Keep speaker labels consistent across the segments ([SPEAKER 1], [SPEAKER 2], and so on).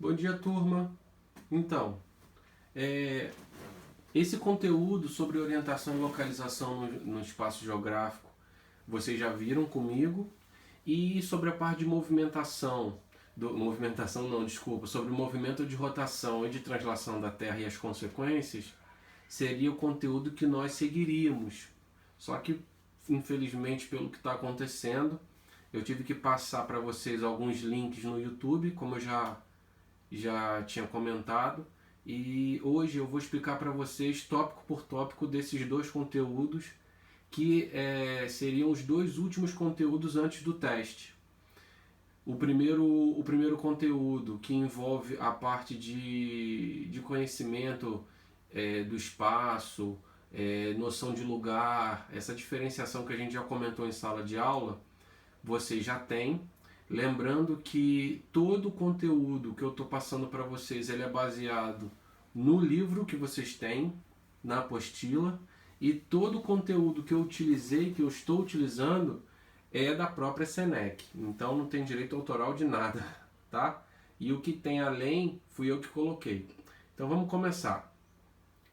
[SPEAKER 1] Bom dia, turma. Então, é, esse conteúdo sobre orientação e localização no espaço geográfico, vocês já viram comigo, e sobre a parte de movimentação não, desculpa, sobre o movimento de rotação e de translação da Terra e as consequências, seria o conteúdo que nós seguiríamos. Só que, infelizmente, pelo que está acontecendo, eu tive que passar para vocês alguns links no YouTube, como eu já tinha comentado, e hoje eu vou explicar para vocês tópico por tópico desses dois conteúdos que seriam os dois últimos conteúdos antes do teste. O primeiro conteúdo, que envolve a parte de conhecimento do espaço, noção de lugar, essa diferenciação que a gente já comentou em sala de aula, vocês já têm. Lembrando que todo o conteúdo que eu estou passando para vocês ele é baseado no livro que vocês têm, na apostila, e todo o conteúdo que eu utilizei, que eu estou utilizando, é da própria Senec. Então não tem direito autoral de nada, tá? E o que tem além fui eu que coloquei. Então vamos começar.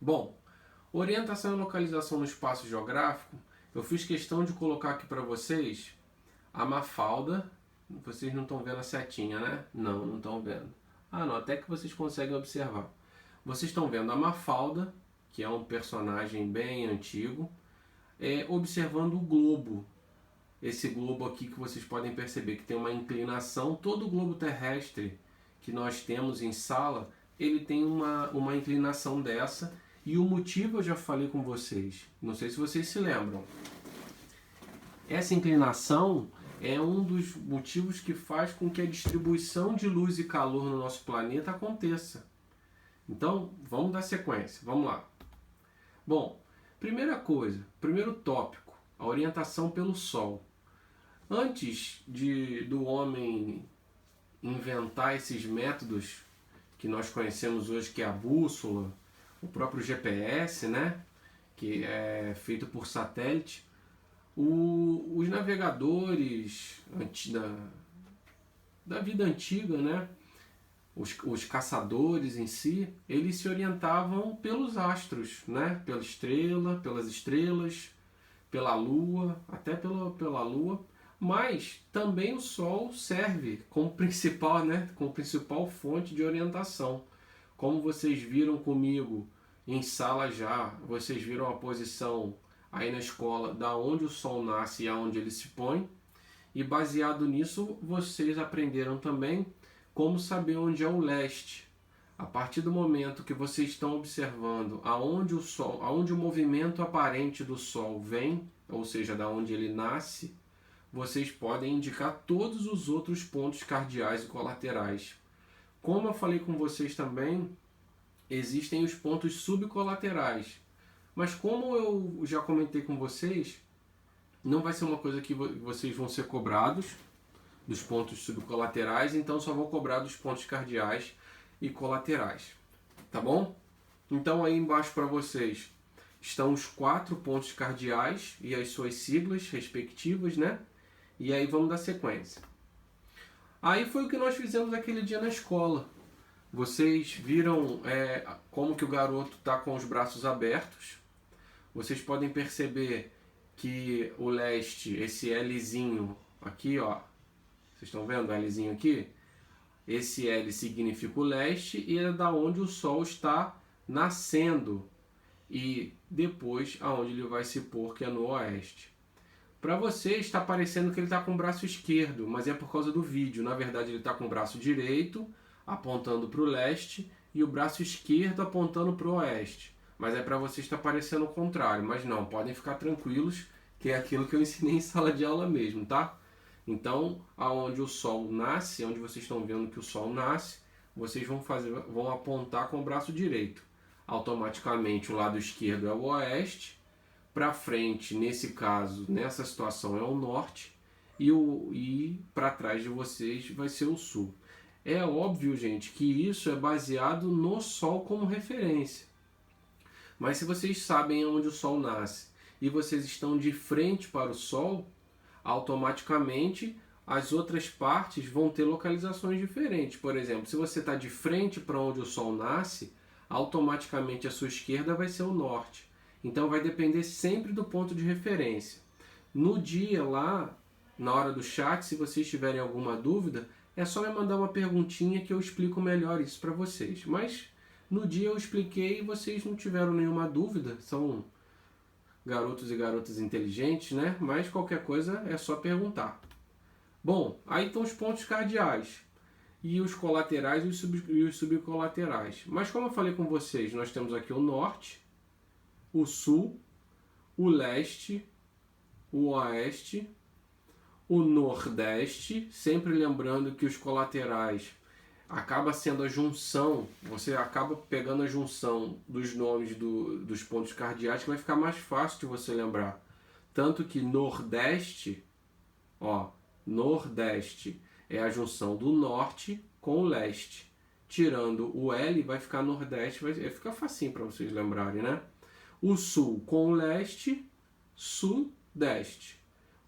[SPEAKER 1] Bom, orientação e localização no espaço geográfico, eu fiz questão de colocar aqui para vocês a Mafalda. Vocês não estão vendo a setinha, né? Não estão vendo. Ah, não, até que vocês conseguem observar. Vocês estão vendo a Mafalda, que é um personagem bem antigo, observando o globo. Esse globo aqui que vocês podem perceber que tem uma inclinação. Todo o globo terrestre que nós temos em sala, ele tem uma inclinação dessa. E o motivo eu já falei com vocês. Não sei se vocês se lembram. Essa inclinação é um dos motivos que faz com que a distribuição de luz e calor no nosso planeta aconteça. Então, vamos dar sequência, vamos lá. Bom, primeira coisa, primeiro tópico, a orientação pelo Sol. Antes do homem inventar esses métodos que nós conhecemos hoje, que é a bússola, o próprio GPS, né, que é feito por satélite, os navegadores da vida antiga, né? Os caçadores em si, eles se orientavam pelos astros, né? Pelas estrelas, pela lua, até pela lua, mas também o Sol serve como principal, né? Como principal fonte de orientação. Como vocês viram comigo em sala já, vocês viram a posição aí na escola, da onde o Sol nasce e aonde ele se põe, e baseado nisso vocês aprenderam também como saber onde é o leste. A partir do momento que vocês estão observando aonde o movimento aparente do Sol vem, ou seja, da onde ele nasce, vocês podem indicar todos os outros pontos cardeais e colaterais. Como eu falei com vocês também, existem os pontos subcolaterais. Mas como eu já comentei com vocês, não vai ser uma coisa que vocês vão ser cobrados dos pontos subcolaterais, então só vou cobrar dos pontos cardeais e colaterais. Tá bom? Então aí embaixo para vocês estão os 4 pontos cardeais e as suas siglas respectivas, né? E aí vamos dar sequência. Aí foi o que nós fizemos aquele dia na escola. Vocês viram como que o garoto está com os braços abertos. Vocês podem perceber que o leste, esse Lzinho aqui, ó, vocês estão vendo o Lzinho aqui? Esse L significa o leste e é da onde o Sol está nascendo. E depois aonde ele vai se pôr, que é no oeste. Para você está parecendo que ele está com o braço esquerdo, mas é por causa do vídeo. Na verdade ele está com o braço direito apontando para o leste e o braço esquerdo apontando para o oeste. Mas é para você estar parecendo o contrário. Mas não, podem ficar tranquilos, que é aquilo que eu ensinei em sala de aula mesmo, tá? Então, aonde o Sol nasce, onde vocês estão vendo que o Sol nasce, vocês vão apontar com o braço direito. Automaticamente o lado esquerdo é o oeste, para frente, nesse caso, nessa situação é o norte, e para trás de vocês vai ser o sul. É óbvio, gente, que isso é baseado no Sol como referência. Mas se vocês sabem onde o Sol nasce e vocês estão de frente para o Sol, automaticamente as outras partes vão ter localizações diferentes. Por exemplo, se você está de frente para onde o Sol nasce, automaticamente a sua esquerda vai ser o norte. Então vai depender sempre do ponto de referência. No dia lá, na hora do chat, se vocês tiverem alguma dúvida, é só me mandar uma perguntinha que eu explico melhor isso para vocês. Mas no dia eu expliquei e vocês não tiveram nenhuma dúvida. São garotos e garotas inteligentes, né? Mas qualquer coisa é só perguntar. Bom, aí estão os pontos cardeais e os colaterais e os subcolaterais. Mas como eu falei com vocês, nós temos aqui o norte, o sul, o leste, o oeste, o nordeste, sempre lembrando que os colaterais acaba sendo a junção, você acaba pegando a junção dos nomes dos pontos cardeais, que vai ficar mais fácil de você lembrar. Tanto que nordeste, ó, nordeste é a junção do norte com o leste. Tirando o L, vai ficar nordeste, vai ficar facinho para vocês lembrarem, né? O sul com o leste, sudeste.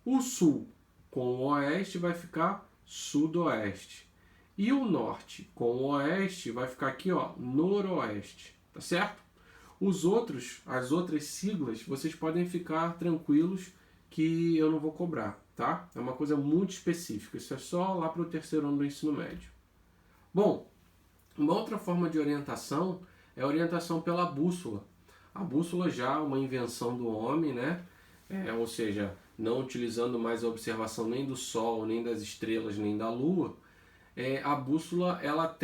[SPEAKER 1] O sul com o oeste vai ficar sudoeste. E o norte com o oeste vai ficar aqui, ó, noroeste, tá certo? As outras siglas, vocês podem ficar tranquilos que eu não vou cobrar, tá? É uma coisa muito específica, isso é só lá para o terceiro ano do ensino médio. Bom, uma outra forma de orientação é a orientação pela bússola. A bússola já é uma invenção do homem, né? Ou seja, não utilizando mais a observação nem do Sol, nem das estrelas, nem da Lua. A bússola ela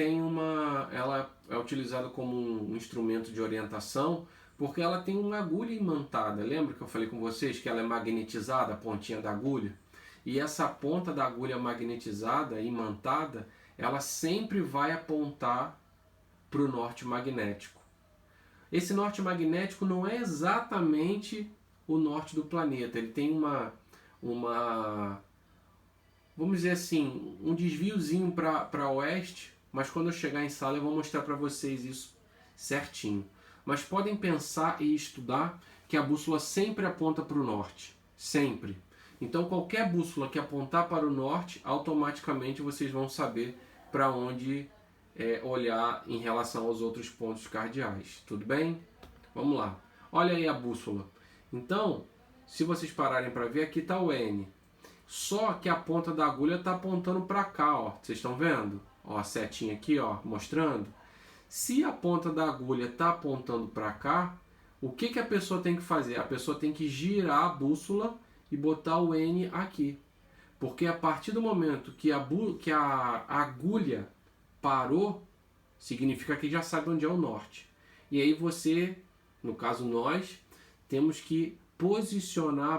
[SPEAKER 1] é utilizada como um instrumento de orientação porque ela tem uma agulha imantada. Lembra que eu falei com vocês que ela é magnetizada, a pontinha da agulha? E essa ponta da agulha magnetizada, imantada, ela sempre vai apontar para o norte magnético. Esse norte magnético não é exatamente o norte do planeta. Ele tem vamos dizer assim, um desviozinho para oeste, mas quando eu chegar em sala eu vou mostrar para vocês isso certinho. Mas podem pensar e estudar que a bússola sempre aponta para o norte, sempre. Então qualquer bússola que apontar para o norte, automaticamente vocês vão saber para onde olhar em relação aos outros pontos cardeais. Tudo bem? Vamos lá. Olha aí a bússola. Então, se vocês pararem para ver, aqui está o N. Só que a ponta da agulha está apontando para cá, ó. Vocês estão vendo? Ó, a setinha aqui, ó, mostrando. Se a ponta da agulha está apontando para cá, o que a pessoa tem que fazer? A pessoa tem que girar a bússola e botar o N aqui. Porque a partir do momento que a agulha parou, significa que já sabe onde é o norte. E aí você, no caso nós, temos que posicionar a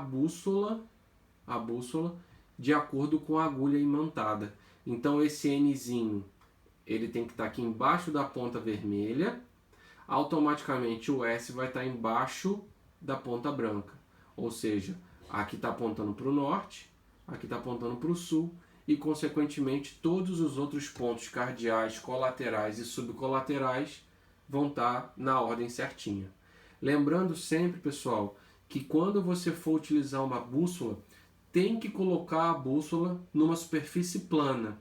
[SPEAKER 1] bússola de acordo com a agulha imantada. Então esse Nzinho, ele tem que estar aqui embaixo da ponta vermelha, automaticamente o S vai estar embaixo da ponta branca. Ou seja, aqui está apontando para o norte, aqui está apontando para o sul, e consequentemente todos os outros pontos cardeais, colaterais e subcolaterais vão estar na ordem certinha. Lembrando sempre, pessoal, que quando você for utilizar uma bússola, tem que colocar a bússola numa superfície plana.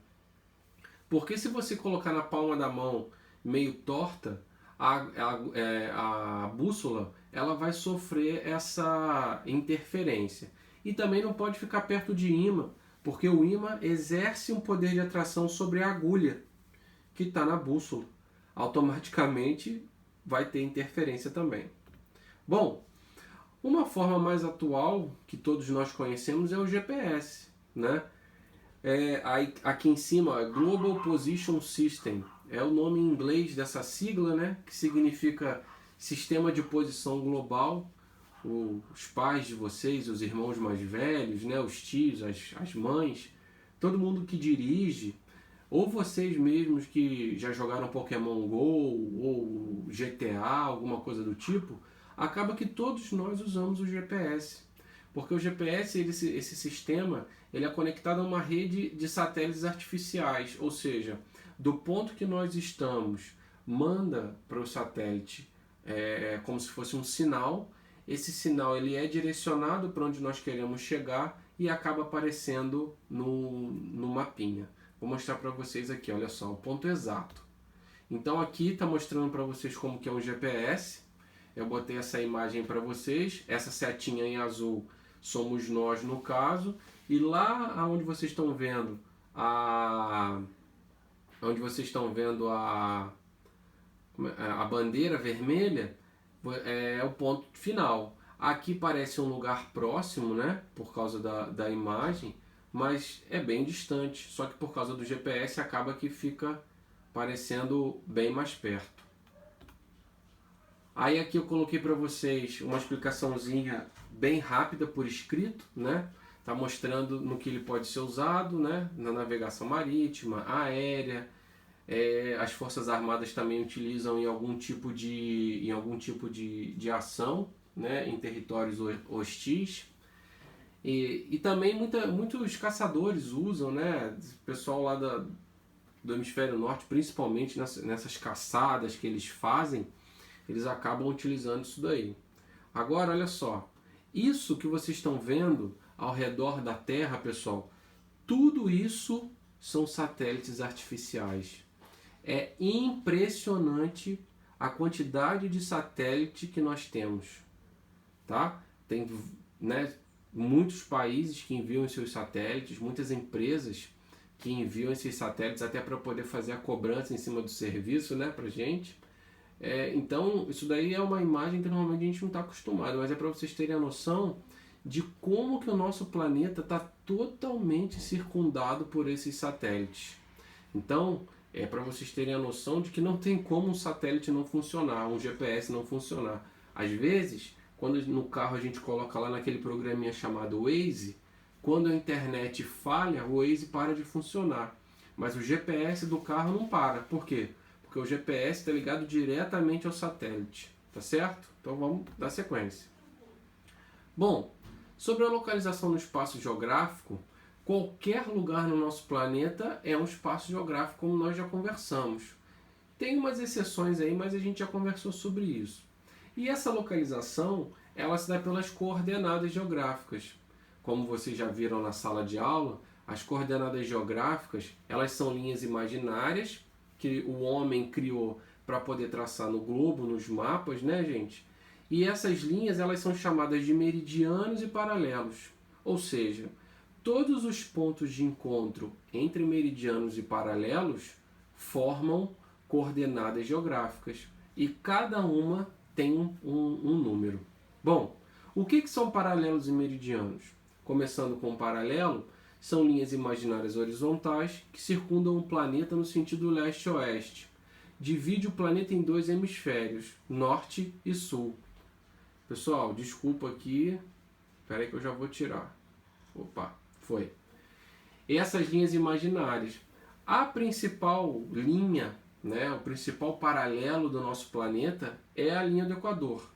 [SPEAKER 1] Porque se você colocar na palma da mão meio torta, a bússola ela vai sofrer essa interferência. E também não pode ficar perto de ímã, porque o ímã exerce um poder de atração sobre a agulha que está na bússola. Automaticamente vai ter interferência também. Bom, uma forma mais atual que todos nós conhecemos é o GPS, né? Aqui em cima, Global Position System, é o nome em inglês dessa sigla, né? Que significa Sistema de Posição Global. Os pais de vocês, os irmãos mais velhos, né? Os tios, as mães, todo mundo que dirige, ou vocês mesmos que já jogaram Pokémon GO ou GTA, alguma coisa do tipo, acaba que todos nós usamos o GPS. Porque o GPS, esse sistema, ele é conectado a uma rede de satélites artificiais, ou seja, do ponto que nós estamos, manda para o satélite como se fosse um sinal. Esse sinal ele é direcionado para onde nós queremos chegar e acaba aparecendo no mapinha. Vou mostrar para vocês aqui, olha só, o ponto exato. Então aqui está mostrando para vocês como que é um GPS. Eu botei essa imagem para vocês, essa setinha em azul somos nós no caso, e lá onde vocês estão vendo a bandeira vermelha é o ponto final. Aqui parece um lugar próximo, né, por causa da imagem, mas é bem distante, só que por causa do GPS acaba que fica parecendo bem mais perto. Aí aqui eu coloquei para vocês uma explicaçãozinha bem rápida por escrito, né? Tá mostrando no que ele pode ser usado, né? Na navegação marítima, aérea, as Forças Armadas também utilizam em algum tipo de ação, né? Em territórios hostis. E também muitos caçadores usam, né? O pessoal lá do hemisfério norte, principalmente nessas caçadas que eles fazem, eles acabam utilizando isso daí. Agora, olha só, isso que vocês estão vendo ao redor da Terra, pessoal, tudo isso são satélites artificiais. É impressionante a quantidade de satélite que nós temos, tá? Tem, né, muitos países que enviam seus satélites, muitas empresas que enviam esses satélites até para poder fazer a cobrança em cima do serviço, né, pra gente. Então, isso daí é uma imagem que normalmente a gente não está acostumado, mas é para vocês terem a noção de como que o nosso planeta está totalmente circundado por esses satélites. Então, é para vocês terem a noção de que não tem como um satélite não funcionar, um GPS não funcionar. Às vezes, quando no carro a gente coloca lá naquele programinha chamado Waze, quando a internet falha, o Waze para de funcionar. Mas o GPS do carro não para. Por quê? Porque o GPS está ligado diretamente ao satélite, tá certo? Então vamos dar sequência. Bom, sobre a localização no espaço geográfico, qualquer lugar no nosso planeta é um espaço geográfico, como nós já conversamos. Tem umas exceções aí, mas a gente já conversou sobre isso. E essa localização, ela se dá pelas coordenadas geográficas. Como vocês já viram na sala de aula, as coordenadas geográficas, elas são linhas imaginárias que o homem criou para poder traçar no globo, nos mapas, né, gente? E essas linhas, elas são chamadas de meridianos e paralelos. Ou seja, todos os pontos de encontro entre meridianos e paralelos formam coordenadas geográficas. E cada uma tem um número. Bom, o que são paralelos e meridianos? Começando com o paralelo, são linhas imaginárias horizontais que circundam o planeta no sentido leste-oeste. Divide o planeta em dois hemisférios, norte e sul. Pessoal, desculpa aqui. Espera aí que eu já vou tirar. Opa, foi. Essas linhas imaginárias. A principal linha, né, o principal paralelo do nosso planeta é a linha do Equador.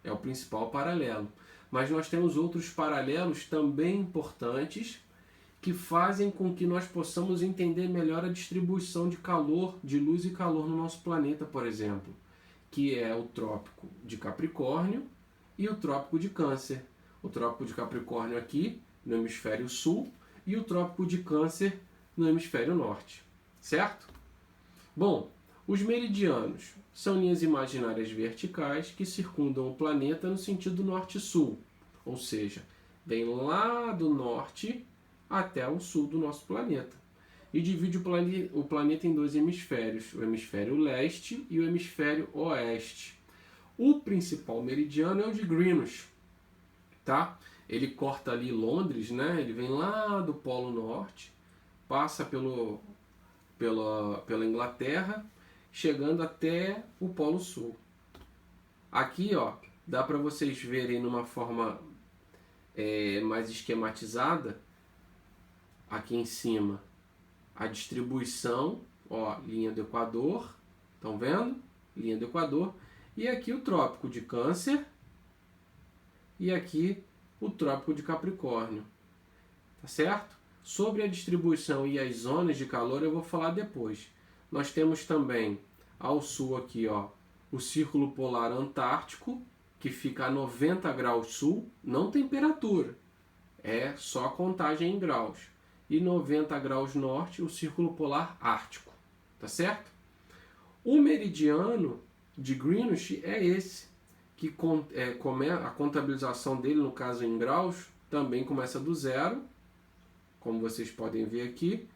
[SPEAKER 1] É o principal paralelo. Mas nós temos outros paralelos também importantes que fazem com que nós possamos entender melhor a distribuição de calor, de luz e calor no nosso planeta, por exemplo, que é o Trópico de Capricórnio e o Trópico de Câncer. O Trópico de Capricórnio aqui no hemisfério sul e o Trópico de Câncer no hemisfério norte, certo? Bom, os meridianos são linhas imaginárias verticais que circundam o planeta no sentido norte-sul, ou seja, vem lá do norte até o sul do nosso planeta. E divide o planeta em dois hemisférios, o hemisfério leste e o hemisfério oeste. O principal meridiano é o de Greenwich, tá? Ele corta ali Londres, né? Ele vem lá do Polo Norte, passa pela Inglaterra, chegando até o Polo Sul. Aqui, ó, dá para vocês verem numa forma mais esquematizada, aqui em cima, a distribuição, ó, linha do Equador, estão vendo? Linha do Equador. E aqui o Trópico de Câncer e aqui o Trópico de Capricórnio, tá certo? Sobre a distribuição e as zonas de calor eu vou falar depois. Nós temos também ao sul aqui, ó, o Círculo Polar Antártico, que fica a 90 graus sul, não temperatura, é só a contagem em graus. E 90 graus norte, o círculo polar ártico. Tá certo? O meridiano de Greenwich é esse, que a contabilização dele, no caso em graus, também começa do zero, como vocês podem ver aqui,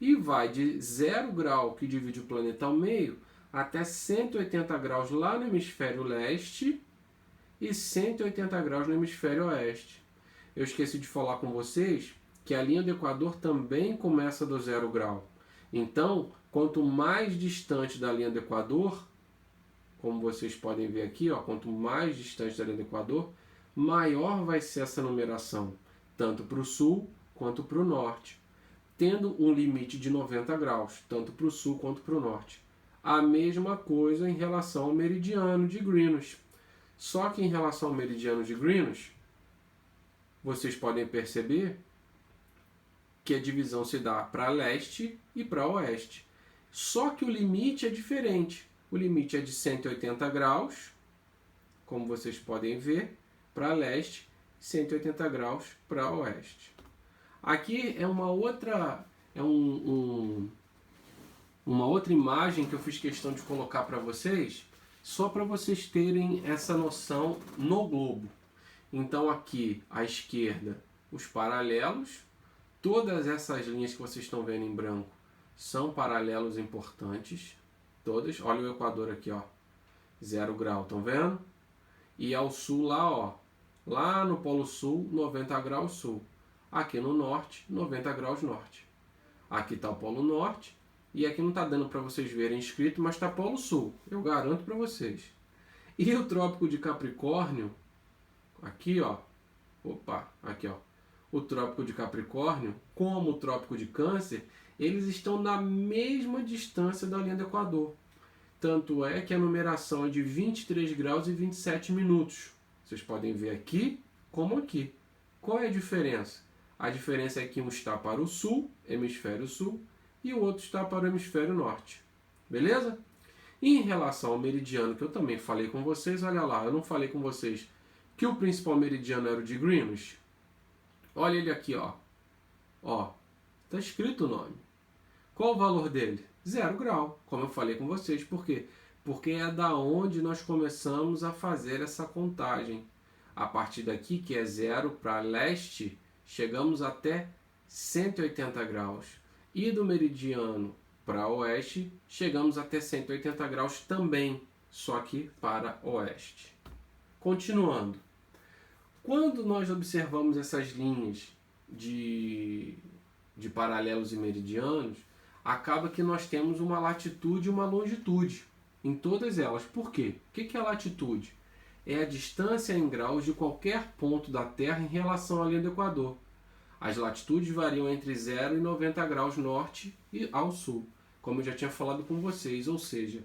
[SPEAKER 1] e vai de 0 grau, que divide o planeta ao meio, até 180 graus lá no hemisfério leste e 180 graus no hemisfério oeste. Eu esqueci de falar com vocês que a linha do Equador também começa do 0 grau. Então, quanto mais distante da linha do Equador, como vocês podem ver aqui, ó, quanto mais distante da linha do Equador, maior vai ser essa numeração, tanto para o sul quanto para o norte, tendo um limite de 90 graus, tanto para o sul quanto para o norte. A mesma coisa em relação ao meridiano de Greenwich. Só que em relação ao meridiano de Greenwich, vocês podem perceber que a divisão se dá para leste e para oeste. Só que o limite é diferente. O limite é de 180 graus, como vocês podem ver, para leste, 180 graus para oeste. Aqui é uma outra imagem que eu fiz questão de colocar para vocês, só para vocês terem essa noção no globo. Então aqui à esquerda os paralelos, todas essas linhas que vocês estão vendo em branco são paralelos importantes, todas. Olha o Equador aqui, ó, 0 grau, estão vendo? E ao sul lá, ó, lá no Polo Sul, 90 graus sul. Aqui no norte, 90 graus norte. Aqui está o Polo Norte. E aqui não está dando para vocês verem escrito, mas está Polo Sul. Eu garanto para vocês. E o Trópico de Capricórnio, aqui ó. Opa, aqui ó. O Trópico de Capricórnio, como o Trópico de Câncer, eles estão na mesma distância da linha do Equador. Tanto é que a numeração é de 23 graus e 27 minutos. Vocês podem ver aqui como aqui. Qual é a diferença? A diferença é que um está para o sul, hemisfério sul, e o outro está para o hemisfério norte. Beleza? E em relação ao meridiano, que eu também falei com vocês, olha lá, eu não falei com vocês que o principal meridiano era o de Greenwich? Olha ele aqui, ó. Ó, está escrito o nome. Qual o valor dele? 0 grau, como eu falei com vocês. Por quê? Porque é da onde nós começamos a fazer essa contagem. A partir daqui, que é 0 para leste, chegamos até 180 graus. E do meridiano para oeste, chegamos até 180 graus também, só que para oeste. Continuando. Quando nós observamos essas linhas de paralelos e meridianos, acaba que nós temos uma latitude e uma longitude em todas elas. Por quê? O que é a latitude? É a distância em graus de qualquer ponto da Terra em relação à linha do Equador. As latitudes variam entre 0 e 90 graus norte e ao sul, como eu já tinha falado com vocês, ou seja,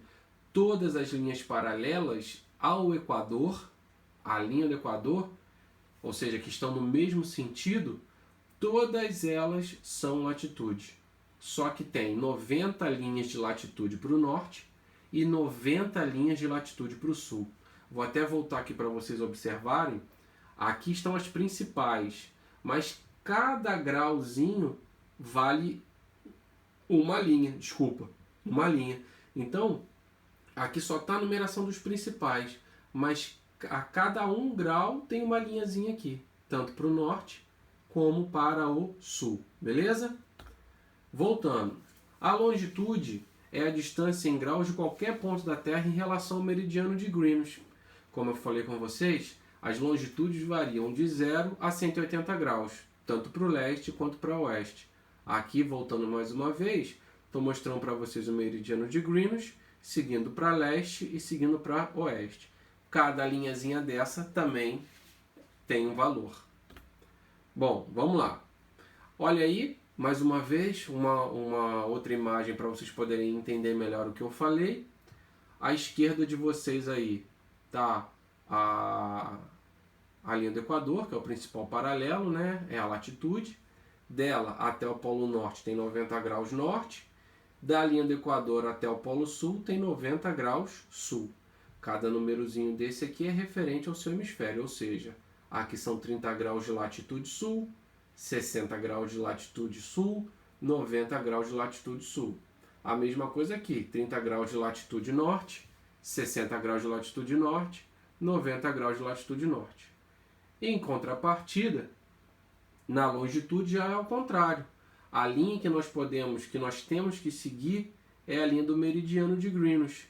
[SPEAKER 1] todas as linhas paralelas ao Equador, à linha do Equador, ou seja, que estão no mesmo sentido, todas elas são latitude. Só que tem 90 linhas de latitude para o norte e 90 linhas de latitude para o sul. Vou até voltar aqui para vocês observarem. Aqui estão as principais, mas cada grauzinho vale uma linha, uma linha. Então, aqui só está a numeração dos principais, mas a cada 1 grau tem uma linhazinha aqui, tanto para o norte como para o sul, beleza? Voltando, a longitude é a distância em graus de qualquer ponto da Terra em relação ao meridiano de Greenwich. Como eu falei com vocês, as longitudes variam de 0 a 180 graus, tanto para o leste quanto para o oeste. Aqui, voltando mais uma vez, estou mostrando para vocês o meridiano de Greenwich, seguindo para leste e seguindo para oeste. Cada linhazinha dessa também tem um valor. Bom, vamos lá. Olha aí, mais uma vez, uma outra imagem para vocês poderem entender melhor o que eu falei. À esquerda de vocês aí está a linha do Equador, que é o principal paralelo, né? É a latitude. Dela até o Polo Norte tem 90 graus norte. Da linha do Equador até o Polo Sul tem 90 graus sul. Cada númerozinho desse aqui é referente ao seu hemisfério, ou seja, Aqui são 30 graus de latitude sul, 60 graus de latitude sul, 90 graus de latitude sul. A mesma coisa aqui, 30 graus de latitude norte, 60 graus de latitude norte, 90 graus de latitude norte. Em contrapartida, na longitude já é ao contrário. A linha que nós temos que seguir é a linha do meridiano de Greenwich.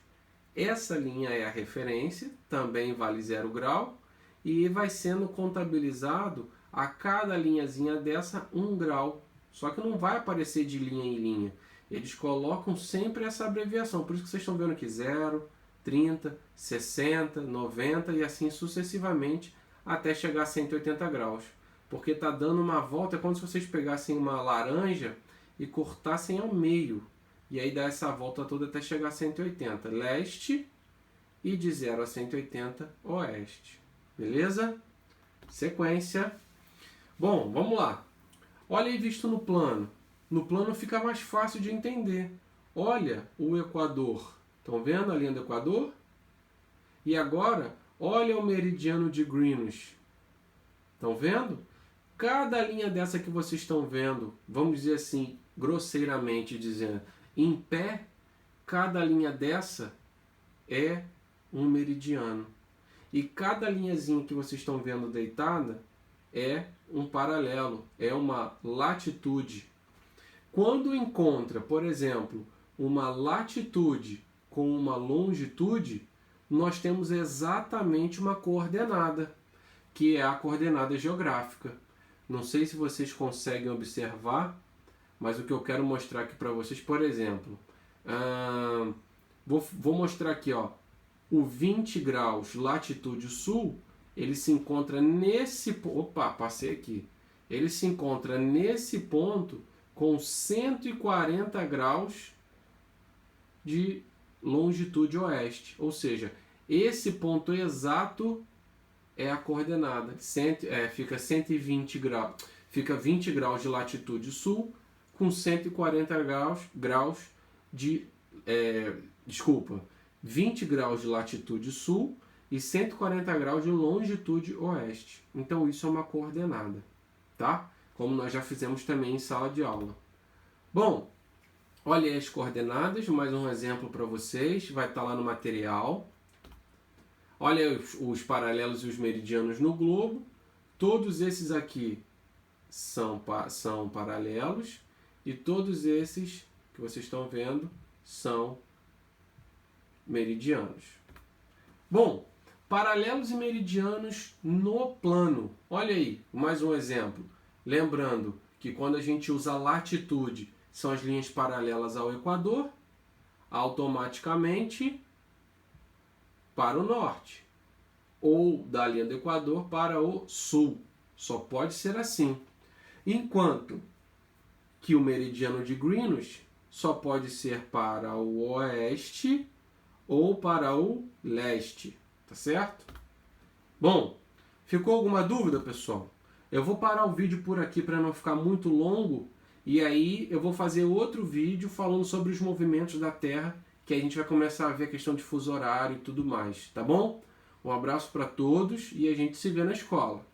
[SPEAKER 1] Essa linha é a referência, também vale 0 grau, e vai sendo contabilizado a cada linhazinha dessa 1 grau. Só que não vai aparecer de linha em linha. Eles colocam sempre essa abreviação. Por isso que vocês estão vendo aqui 0, 30, 60, 90 e assim sucessivamente até chegar a 180 graus. Porque está dando uma volta, é como se vocês pegassem uma laranja e cortassem ao meio. E aí dá essa volta toda até chegar a 180 leste e de 0 a 180 oeste. Beleza? Sequência. Bom, vamos lá. Olha aí visto no plano. No plano fica mais fácil de entender. Olha o Equador. Estão vendo a linha do Equador? E agora, olha o meridiano de Greenwich. Estão vendo? Cada linha dessa que vocês estão vendo, vamos dizer assim, grosseiramente dizendo, em pé, cada linha dessa é um meridiano. E cada linhazinha que vocês estão vendo deitada é um paralelo, é uma latitude. Quando encontra, por exemplo, uma latitude com uma longitude, nós temos exatamente uma coordenada, que é a coordenada geográfica. Não sei se vocês conseguem observar, mas o que eu quero mostrar aqui para vocês, por exemplo, vou mostrar aqui, ó, o 20 graus latitude sul, ele se encontra nesse... Opa, passei aqui. Ele se encontra nesse ponto com 140 graus de longitude oeste. Ou seja, esse ponto exato é a coordenada. Fica 120 graus. Fica 20 graus de latitude sul com 140 graus de... 20 graus de latitude sul e 140 graus de longitude oeste. Então isso é uma coordenada, tá? Como nós já fizemos também em sala de aula. Bom, olha aí as coordenadas, mais um exemplo para vocês, vai estar lá no material. Olha aí os paralelos e os meridianos no globo. Todos esses aqui são paralelos e todos esses que vocês estão vendo são meridianos. Bom, paralelos e meridianos no plano. Olha aí, mais um exemplo. Lembrando que quando a gente usa latitude, são as linhas paralelas ao Equador, automaticamente para o norte. Ou da linha do Equador para o sul. Só pode ser assim. Enquanto que o meridiano de Greenwich só pode ser para o oeste ou para o leste, tá certo? Bom, ficou alguma dúvida, pessoal? Eu vou parar o vídeo por aqui para não ficar muito longo e aí eu vou fazer outro vídeo falando sobre os movimentos da Terra, que a gente vai começar a ver a questão de fuso horário e tudo mais, tá bom? Um abraço para todos e a gente se vê na escola.